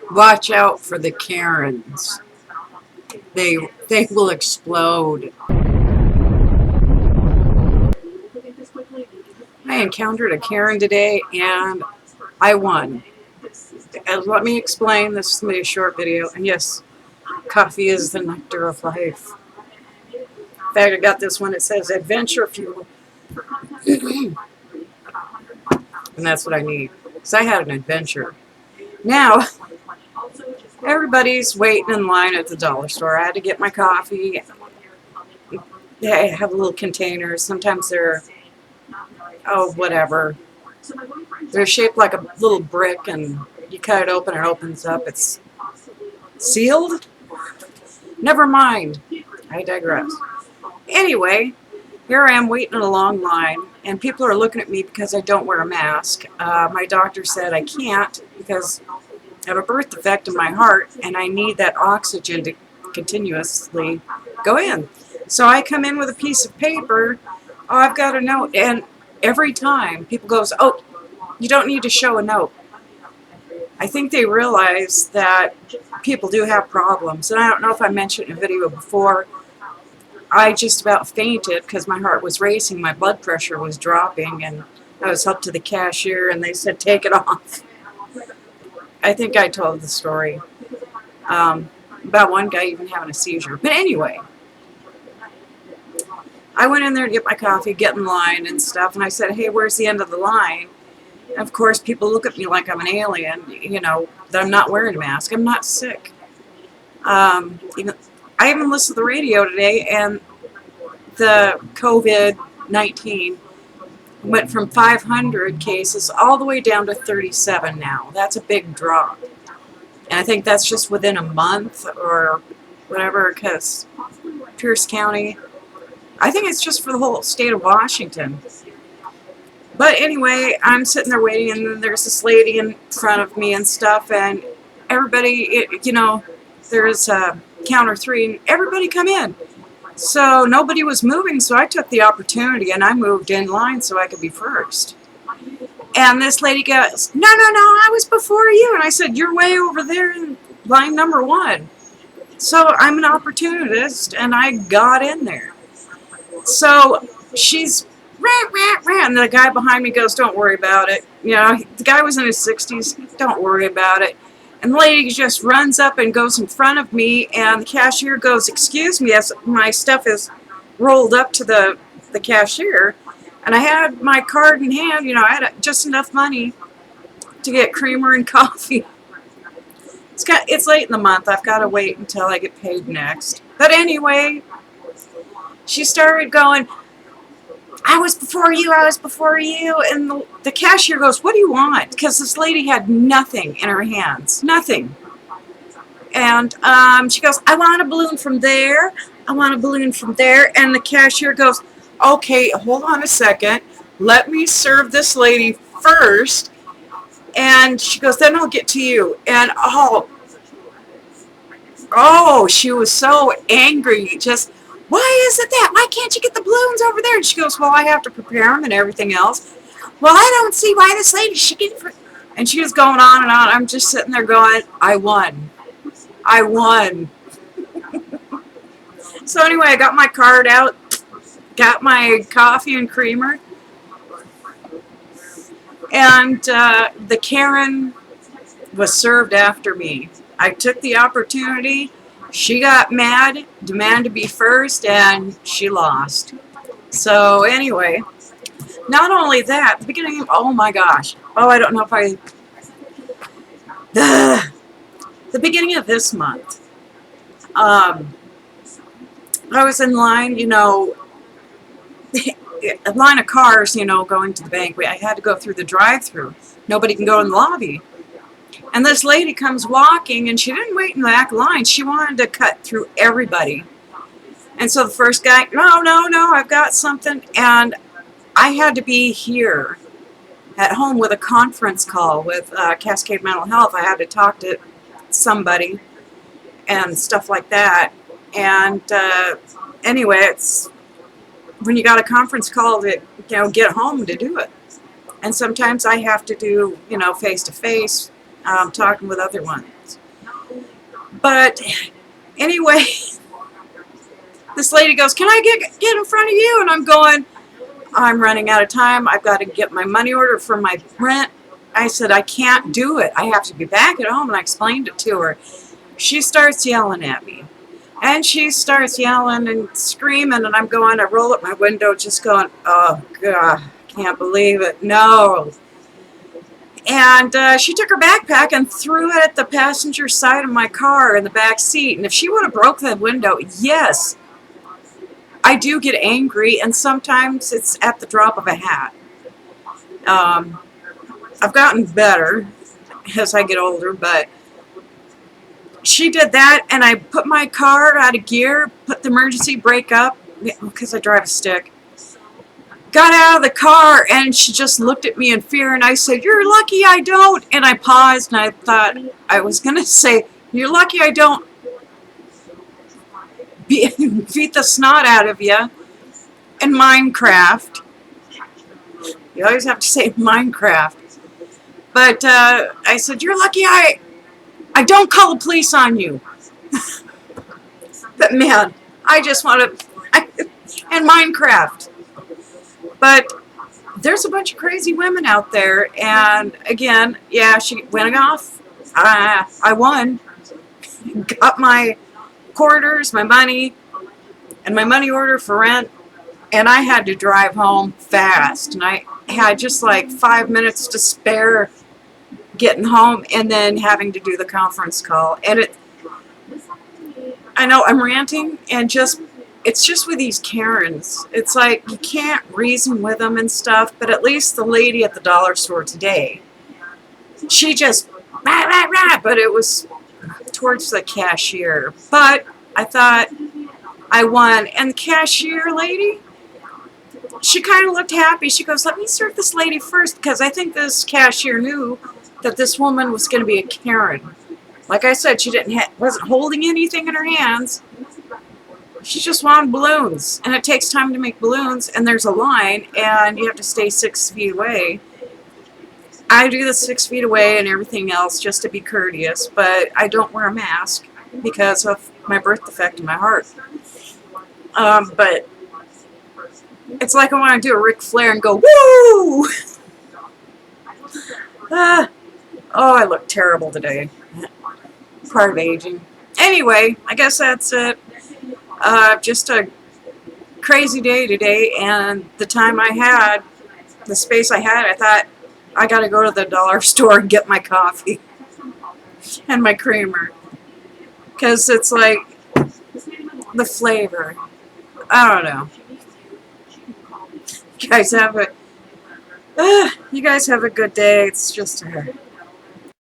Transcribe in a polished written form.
Watch out for the Karens. They will explode. I encountered a Karen today and I won. And let me explain. This is going to be a short video. And yes, coffee is the nectar of life. In fact, I got this one. It says adventure fuel. And that's what I need. Because I had an adventure. Now, everybody's waiting in line at the dollar store. I had to get my coffee. They have little containers. Sometimes they're, oh, whatever. They're shaped like a little brick, and you cut it open, it opens up. It's sealed? Never mind. I digress. Anyway, here I am waiting in a long line, and people are looking at me because I don't wear a mask. My doctor said I can't because I have a birth defect in my heart, and I need that oxygen to continuously go in. So I come in with a piece of paper. Oh, I've got a note, and every time people goes, oh, you don't need to show a note. I think they realize that people do have problems, and I don't know if I mentioned in a video before, I just about fainted because my heart was racing, my blood pressure was dropping, and I was up to the cashier and they said, take it off. I think I told the story about one guy even having a seizure. But anyway, I went in there to get my coffee, get in line and stuff, and I said, hey, where's the end of the line? And of course, people look at me like I'm an alien, you know, that I'm not wearing a mask. I'm not sick. I even listened to the radio today, and the COVID-19 went from 500 cases all the way down to 37 now. That's a big drop. And I think that's just within a month or whatever, because Pierce County, I think it's just for the whole state of Washington. But anyway, I'm sitting there waiting, and then there's this lady in front of me and stuff, and everybody, you know, there's counter 3, and everybody come in. So nobody was moving, so I took the opportunity, and I moved in line so I could be first. And this lady goes, no, I was before you. And I said, you're way over there in line number 1. So I'm an opportunist, and I got in there. So she's and the guy behind me goes, don't worry about it. You know, the guy was in his 60s. Don't worry about it. And the lady just runs up and goes in front of me, and the cashier goes, excuse me, as my stuff is rolled up to the cashier. And I had my card in hand, you know, I had just enough money to get creamer and coffee. It's late in the month. I've got to wait until I get paid next. But anyway, she started going, I was before you, I was before you. And the cashier goes, what do you want? Because this lady had nothing in her hands. Nothing. And she goes, I want a balloon from there. I want a balloon from there. And the cashier goes, okay, hold on a second. Let me serve this lady first. And she goes, then I'll get to you. And oh, she was so angry. Just, why is it that? Why can't you get the balloons over there? And she goes, well, I have to prepare them and everything else. Well, I don't see why this lady should get it. And she was going on and on. I'm just sitting there going, I won. I won. So anyway, I got my card out, got my coffee and creamer. And the Karen was served after me. I took the opportunity. She got mad, demanded to be first, and she lost. So anyway, not only that, the beginning of, oh my gosh. Oh, I don't know if I... The beginning of this month, I was in line, you know, a line of cars, you know, going to the bank. I had to go through the drive-thru. Nobody can go in the lobby. And this lady comes walking, and she didn't wait in the back line. She wanted to cut through everybody. And so the first guy, no, I've got something. And I had to be here at home with a conference call with Cascade Mental Health. I had to talk to somebody and stuff like that. And anyway, it's when you got a conference call to, you know, get home to do it. And sometimes I have to do, you know, face-to-face talking with other ones. But anyway, this lady goes, "Can I get in front of you?" And I'm going, "I'm running out of time. I've got to get my money order for my rent." I said, "I can't do it. I have to be back at home." And I explained it to her. She starts yelling at me. And she starts yelling and screaming, and I'm going, I roll up my window just going, "Oh, God, can't believe it. No." And she took her backpack and threw it at the passenger side of my car in the back seat. And if she would have broke that window, yes, I do get angry, and sometimes it's at the drop of a hat. I've gotten better as I get older, but she did that, and I put my car out of gear, put the emergency brake up, because I drive a stick. Got out of the car, and she just looked at me in fear, and I said, "You're lucky I don't." And I paused, and I thought I was going to say, "You're lucky I don't beat the snot out of you in Minecraft." You always have to say Minecraft. But I said, "You're lucky I don't call the police on you." But man, I just want to, and Minecraft. But there's a bunch of crazy women out there, and again, yeah, she went off. I won, got my quarters, my money, and my money order for rent, and I had to drive home fast, and I had just like 5 minutes to spare getting home, and then having to do the conference call. And I know I'm ranting, and it's just with these Karens. It's like you can't reason with them and stuff, but at least the lady at the dollar store today, she just rah, rah, rah, but it was towards the cashier. But I thought I won, and the cashier lady, she kind of looked happy. She goes, "Let me serve this lady first," because I think this cashier knew that this woman was going to be a Karen. Like I said, she wasn't holding anything in her hands. She just wanted balloons, and it takes time to make balloons, and there's a line, and you have to stay 6 feet away. I do the 6 feet away and everything else just to be courteous, but I don't wear a mask because of my birth defect in my heart. But it's like I want to do a Ric Flair and go, "Woo!" Oh, I look terrible today. Part of aging. Anyway, I guess that's it. Just a crazy day today, and the time I had, the space I had, I thought, I gotta go to the dollar store and get my coffee and my creamer, because it's like the flavor. I don't know. You guys have a good day. It's just